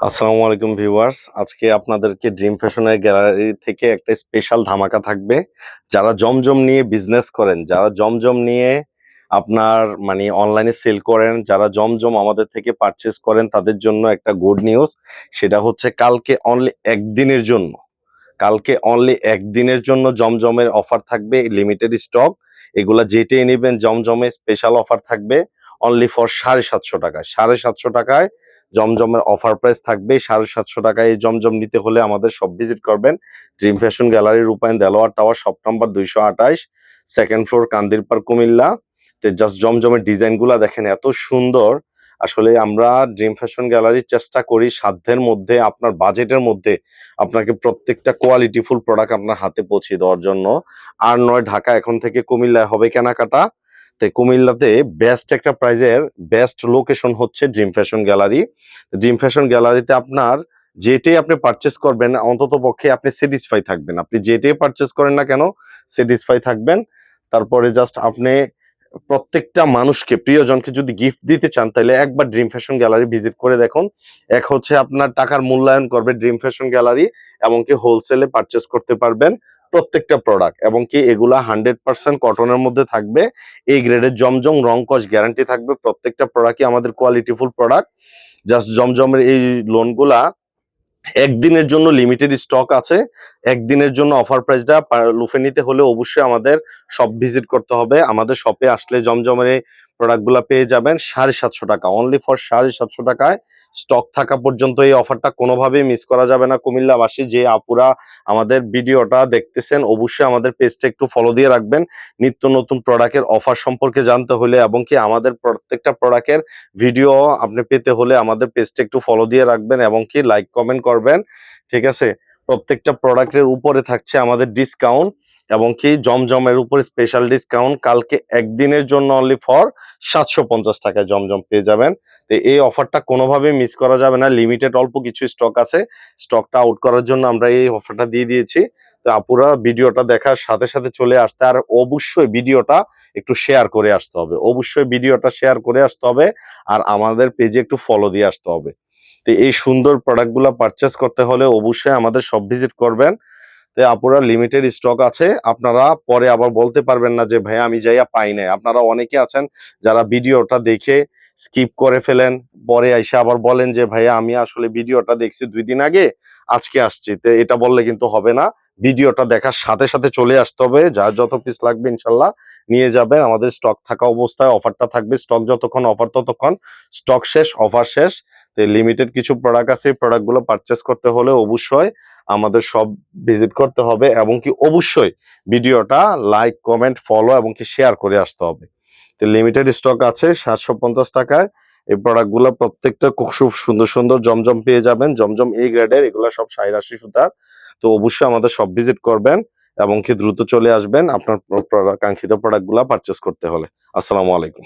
আসসালামু আলাইকুম ভিউয়ার্স। আজকে আপনাদেরকে ড্রিম ফ্যাশনের গ্যালারি থেকে একটা স্পেশাল ধামাকা থাকবে। যারা জমজম নিয়ে বিজনেস করেন, যারা জমজম নিয়ে আপনার অনলাইনে সেল করেন, যারা জমজম আমাদের থেকে পারচেজ করেন তাদের জন্য একটা গুড নিউজ। সেটা হচ্ছে কালকে অনলি একদিনের জন্য একদিনের জন্য জমজমের অফার থাকবে, লিমিটেড স্টক। এগুলা যেটাই নেবেন জমজমে স্পেশাল অফার থাকবে অনলি ফর 750 টাকায়। 750 টাকায় জমজমের অফার প্রাইস থাকবে। 750 টাকায় এই জমজম নিতে হলে আমাদের সব ভিজিট করবেন dream fashion gallery, Rupayan Delwar tower, shop number 228, second floor, Kandirpar, Cumilla. তো জাস্ট জমজমের ডিজাইনগুলা দেখেন এত সুন্দর। আসলে আমরা ড্রিম ফ্যাশন গ্যালারির চেষ্টা করি সাধ্যের মধ্যে, আপনার বাজেটের মধ্যে আপনাকে প্রত্যেকটা কোয়ালিটিফুল প্রোডাক্ট আপনার হাতে পৌঁছে দেওয়ার জন্য। আর নয় ঢাকা এখন থেকে কুমিল্লায় হবে কেনাকাটা। তো কুমিল্লাতে বেস্ট একটা প্রাইজের বেস্ট লোকেশন হচ্ছে dream fashion gallery. Dream fashion গ্যালারিতে আপনার যেটাই আপনি পারচেস করবেন অন্তত পক্ষে আপনি স্যাটিসফাই থাকবেন। আপনি যেটাই পারচেস করেন না কেন স্যাটিসফাই থাকবেন। তারপরে জাস্ট আপনি প্রত্যেকটা মানুষকে, প্রিয়জনকে যদি গিফট দিতে চান তাহলে একবার ড্রিম ফ্যাশন গ্যালারি ভিজিট করে দেখুন। এক হচ্ছে আপনার টাকার মূল্যায়ন করবে ড্রিম ফ্যাশন গ্যালারি, এমনকি হোলসেলে পারচেস করতে পারবেন প্রত্যেকটা প্রোডাক্ট। এবং কি এগুলা 100% কটনের মধ্যে থাকবে। এই গ্রেডের জমজম রং কস গ্যারান্টি থাকবে। প্রত্যেকটা প্রোডাক্টই আমাদের কোয়ালিটিফুল প্রোডাক্ট। জাস্ট জমজমের এই লোনগুলা একদিনের জন্য লিমিটেড স্টক আছে। একদিনের জন্য অফার প্রাইসটা লুফে নিতে হলে অবশ্যই আমাদের শপ ভিজিট করতে হবে। আমাদের শপে আসলে জমজমের এই প্রোডাক্টগুলো পেয়ে যাবেন 750 টাকা, অনলি ফর 750 টাকায়। স্টক থাকা পর্যন্ত এই অফারটা কোনোভাবেই মিস করা যাবে না। কুমিল্লাবাসী যে আপুরা আমাদের ভিডিওটা দেখতেছেন অবশ্যই আমাদের পেজটা একটু ফলো দিয়ে রাখবেন। নিত্য নতুন প্রোডাক্টের অফার সম্পর্কে জানতে হলে এবং কি আমাদের প্রত্যেকটা প্রোডাক্টের ভিডিও আপনি পেতে হলে আমাদের পেজটা একটু ফলো দিয়ে রাখবেন এবং কি লাইক কমেন্ট করবেন। ঠিক আছে? প্রত্যেকটা প্রোডাক্টের উপরে থাকছে আমাদের ডিসকাউন্ট এবং কি জমজমের উপরে স্পেশাল ডিসকাউন্ট। কালকে একদিনের জন্য অনলি ফর 750 টাকায় জমজম পেয়ে যাবেন। তো এই অফারটা কোনোভাবেই মিস করা যাবে না। লিমিটেড অল্প কিছু স্টক আছে, স্টকটা আউট করার জন্য আমরা এই অফারটা দিয়ে দিয়েছি। তো আপুরা ভিডিওটা দেখার সাথে সাথে চলে আসতে, আর অবশ্যই ভিডিওটা একটু শেয়ার করে আসতে হবে। অবশ্যই ভিডিওটা শেয়ার করে আসতে হবে আর আমাদের পেজে একটু ফলো দিয়ে আসতে হবে। তো এই সুন্দর প্রোডাক্টগুলো পারচেস করতে হলে অবশ্যই আমাদের শপ ভিজিট করবেন। তো আপুরা লিমিটেড স্টক আছে, আপনারা পরে আবার বলতে পারবেন না যে ভাইয়া আমি যাইয়া পাই নাই। আপনারা অনেকে আছেন যারা ভিডিওটা দেখে স্কিপ করে ফেলেন, পরে আইসা আবার বলেন যে ভাইয়া আমি আসলে ভিডিওটা দেখছি 2 দিন আগে, আজকে আসছি। তো এটা বললে কিন্তু হবে না। ভিডিওটা দেখার সাথে সাথে চলে আসতে হবে। যার যত পিস লাগবে ইনশাল্লাহ নিয়ে যাবেন। আমাদের স্টক থাকা অবস্থায় অফারটা থাকবে। স্টক যতক্ষণ অফার ততক্ষণ, স্টক শেষ অফার শেষ। তো লিমিটেড কিছু প্রোডাক্ট আছে, এই প্রোডাক্টগুলো পারচেস করতে হলে অবশ্যই আমাদের সব ভিজিট করতে হবে এবং কি অবশ্যই ভিডিওটা লাইক কমেন্ট ফলো এবং কি শেয়ার করে আসতে হবে। তো লিমিটেড স্টক আছে 750 টাকায়। এই প্রোডাক্টগুলো প্রত্যেকটা খুব সুন্দর সুন্দর জমজম পেয়ে যাবেন। জমজম এই গ্রেডের, এগুলো সব 87 সুতার। তো অবশ্যই আমাদের সব ভিজিট করবেন এবং কি দ্রুত চলে আসবেন আপনার কাঙ্ক্ষিত প্রোডাক্টগুলো পারচেস করতে হলে। আসসালামু আলাইকুম।